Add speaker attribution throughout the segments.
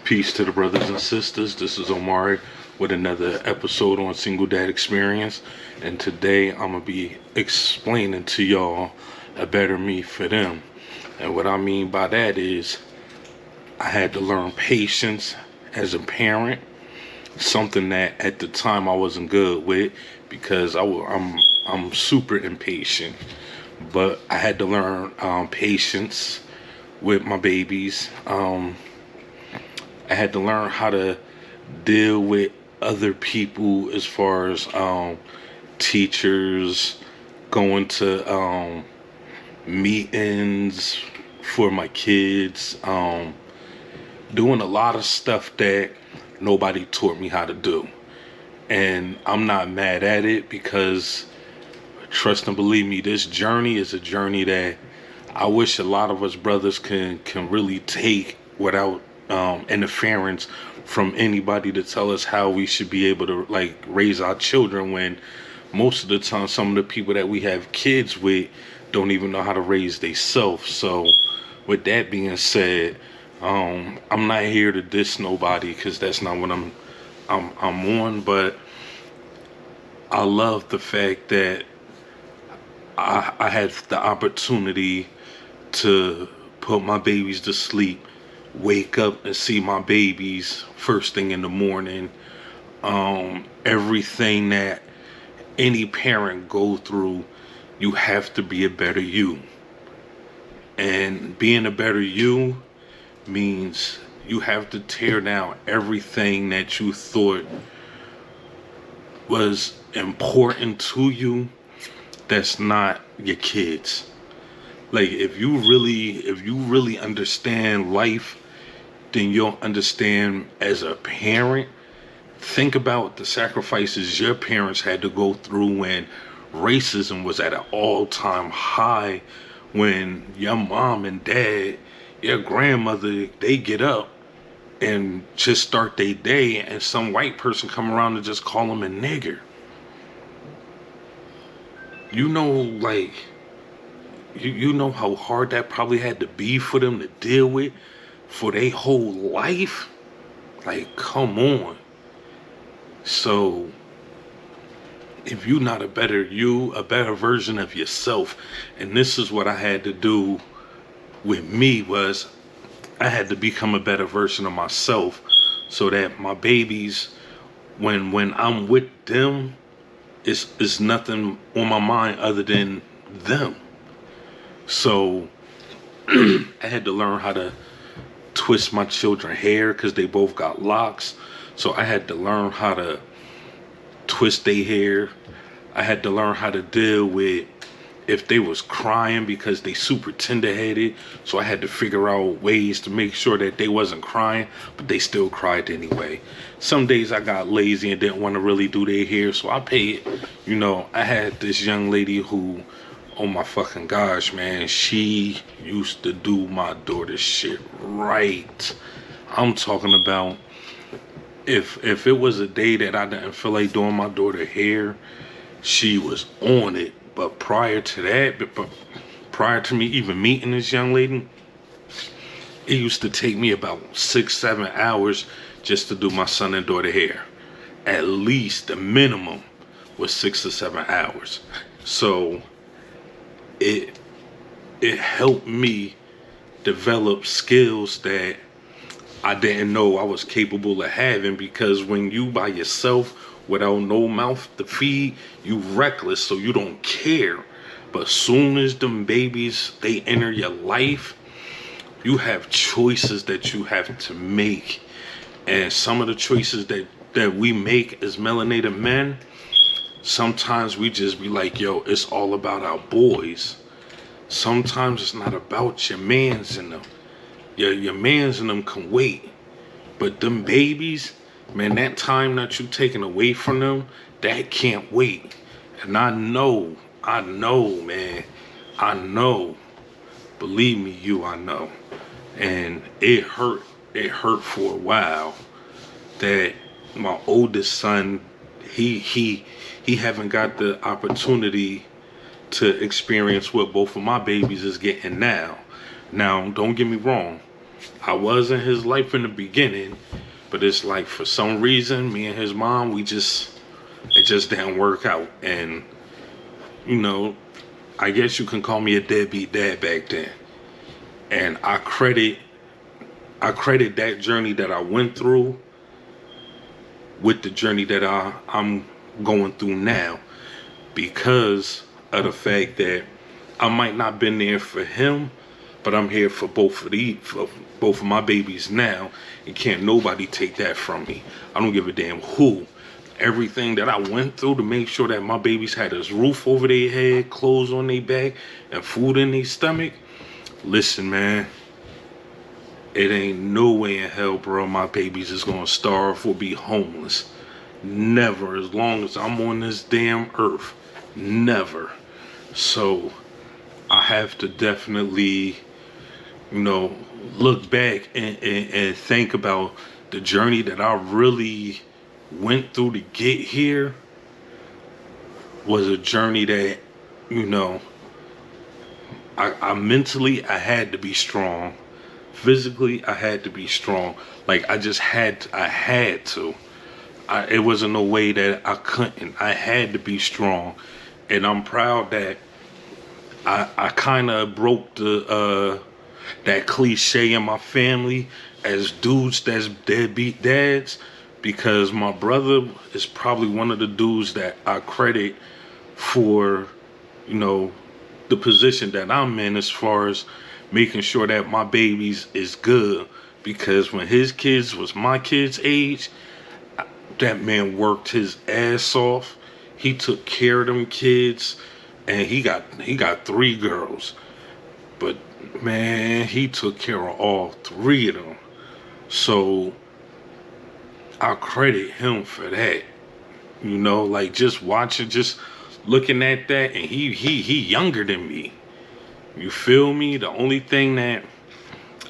Speaker 1: Peace to the brothers and sisters. This is Omari with another episode on Single Dad Experience. And today I'm going to be explaining to y'all a better me for them. And what I mean by that is I had to learn patience as a parent. Something that at the time I wasn't good with because I'm super impatient. But I had to learn patience with my babies. I had to learn how to deal with other people as far as teachers, going to meetings for my kids, doing a lot of stuff that nobody taught me how to do. And I'm not mad at it because trust and believe me, this journey is a journey that I wish a lot of us brothers can really take without interference from anybody to tell us how we should be able to like raise our children, when most of the time some of the people that we have kids with don't even know how to raise themselves. So with that being said, I'm not here to diss nobody because that's not what I'm on, but I love the fact that I had the opportunity to put my babies to sleep, wake up and see my babies first thing in the morning. Everything that any parent go through, you have to be a better you. And being a better you means you have to tear down everything that you thought was important to you that's not your kids. Like if you really understand life, then you'll understand as a parent. Think about the sacrifices your parents had to go through when racism was at an all-time high, when your mom and dad, your grandmother, they get up and just start their day and some white person come around and just call them a nigger. You know, like, you know how hard that probably had to be for them to deal with for their whole life? Like, come on. So, if you're not a better you, a better version of yourself, and this is what I had to do with me, was I had to become a better version of myself so that my babies, when I'm with them, it's nothing on my mind other than them. So I had to learn how to twist my children's hair because they both got locks. So I had to learn how to twist their hair. I had to learn how to deal with if they was crying because they super tender-headed. So I had to figure out ways to make sure that they wasn't crying, but they still cried anyway. Some days I got lazy and didn't want to really do their hair, so I paid. You know, I had this young lady who, oh my fucking gosh, man, she used to do my daughter's shit right. I'm talking about if it was a day that I didn't feel like doing my daughter's hair, she was on it. But prior to that, prior to me even meeting this young lady, it used to take me about 6-7 hours just to do my son and daughter hair. At least the minimum was 6 to 7 hours. So it helped me develop skills that I didn't know I was capable of having, because when you by yourself without no mouth to feed, you reckless, so you don't care. But soon as them babies, they enter your life, you have choices that you have to make. And some of the choices that we make as melanated men, sometimes we just be like, yo, it's all about our boys. Sometimes it's not about your mans in them. Your mans in them can wait. But them babies, man, that time that you taking away from them, that can't wait. And I know, man. I know. Believe me, I know. And it hurt for a while that my oldest son, he haven't got the opportunity to experience what both of my babies is getting now. Now, don't get me wrong. I was in his life in the beginning, but it's like for some reason, me and his mom, it just didn't work out. And, you know, I guess you can call me a deadbeat dad back then. And I credit that journey that I went through with the journey that I'm going through now, because of the fact that I might not been there for him, but I'm here for for both of my babies now, and can't nobody take that from me. I don't give a damn who. Everything that I went through to make sure that my babies had a roof over their head, clothes on their back, and food in their stomach. Listen, man, it ain't no way in hell, bro, my babies is gonna starve or be homeless. Never, as long as I'm on this damn earth. Never. So I have to definitely, look back and think about the journey that I really went through to get here. Was a journey that, I mentally, I had to be strong. Physically, I had to be strong. Like, I had to. It wasn't no way that I couldn't. I had to be strong. And I'm proud that I kind of broke that cliche in my family as dudes that's deadbeat dads, because my brother is probably one of the dudes that I credit for, the position that I'm in as far as making sure that my babies is good. Because when his kids was my kids' age, that man worked his ass off. He took care of them kids, and he got 3 girls. But man, he took care of all 3 of them. So I credit him for that. Like just watching, just looking at that, and he younger than me. You feel me? The only thing that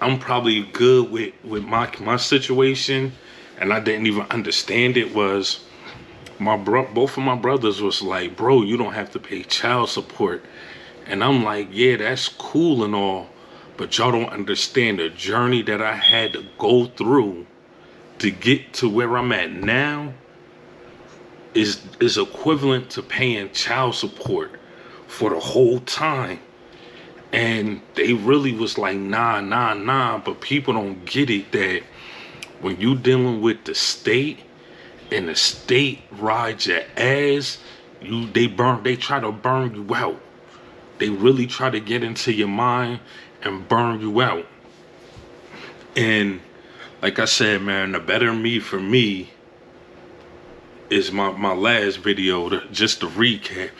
Speaker 1: I'm probably good with my situation, and I didn't even understand it, was both of my brothers was like, bro, you don't have to pay child support. And I'm like, yeah, that's cool and all, but y'all don't understand the journey that I had to go through to get to where I'm at now is equivalent to paying child support for the whole time. And they really was like, nah, but people don't get it that when you dealing with the state, and the state rides your ass, they try to burn you out. They really try to get into your mind and burn you out. And like I said, man, the better me for me is my last video. Just to recap,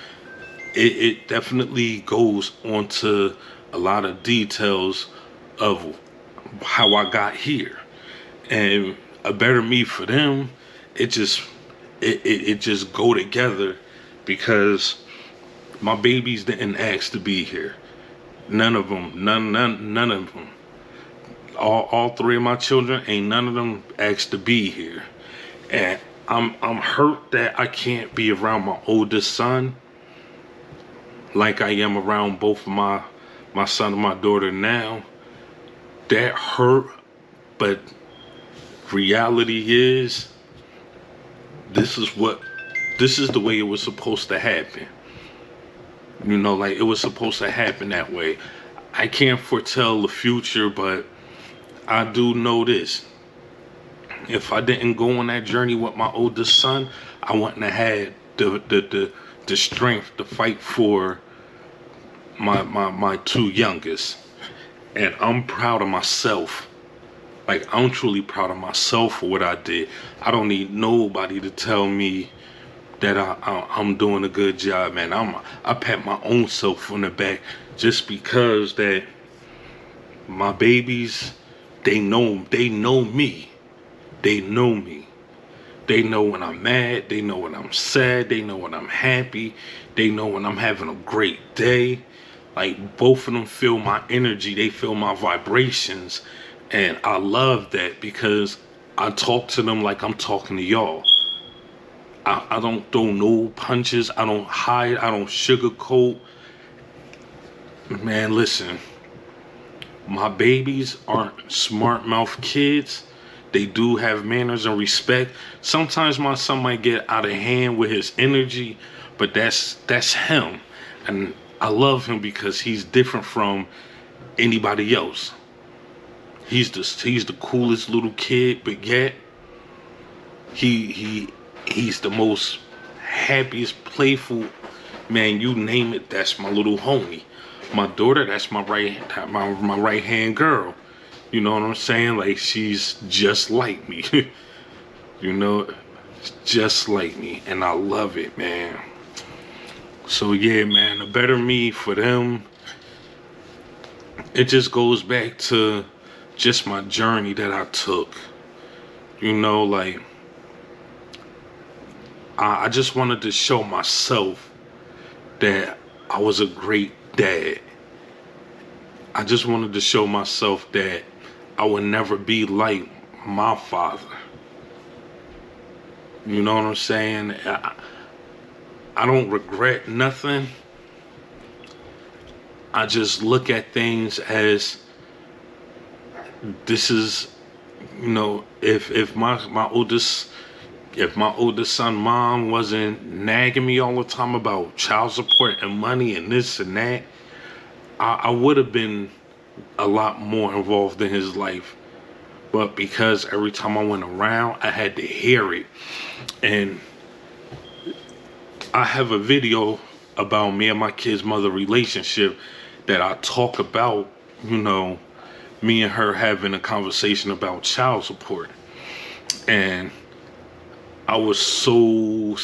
Speaker 1: it definitely goes onto a lot of details of how I got here. And a better me for them, it just go together, because my babies didn't ask to be here. None of them. None of them. All 3 of my children, ain't none of them asked to be here. And I'm hurt that I can't be around my oldest son like I am around both of my son and my daughter now. That hurt, but reality is, this is the way it was supposed to happen. Like it was supposed to happen that way. I can't foretell the future, but I do know this. If I didn't go on that journey with my oldest son, I wouldn't have had the strength to fight for my 2 youngest. And I'm proud of myself. Like, I'm truly proud of myself for what I did. I don't need nobody to tell me that I'm doing a good job, man. I pat my own self on the back, just because that my babies, they know me. They know me. They know when I'm mad. They know when I'm sad. They know when I'm happy. They know when I'm having a great day. Like, both of them feel my energy. They feel my vibrations. And I love that, because I talk to them like I'm talking to y'all. I don't throw no punches. I don't hide. I don't sugarcoat. Man, listen. My babies aren't smart mouth kids. They do have manners and respect. Sometimes my son might get out of hand with his energy, but that's him. And I love him because he's different from anybody else. He's the coolest little kid, but yet he's the most happiest, playful man. You name it, that's my little homie. My daughter, that's my right hand girl. You know what I'm saying? Like, she's just like me. You know, just like me, and I love it, man. So yeah, man, the better me for them. It just goes back to just my journey that I took. You know, like, I just wanted to show myself that I was a great dad. I just wanted to show myself that I would never be like my father. You know what I'm saying? I don't regret nothing. I just look at things as, this is, you know, if my oldest son mom wasn't nagging me all the time about child support and money and this and that, I would have been a lot more involved in his life. But because every time I went around, I had to hear it. And I have a video about me and my kid's mother relationship that I talk about, you know, me and her having a conversation about child support. And I was so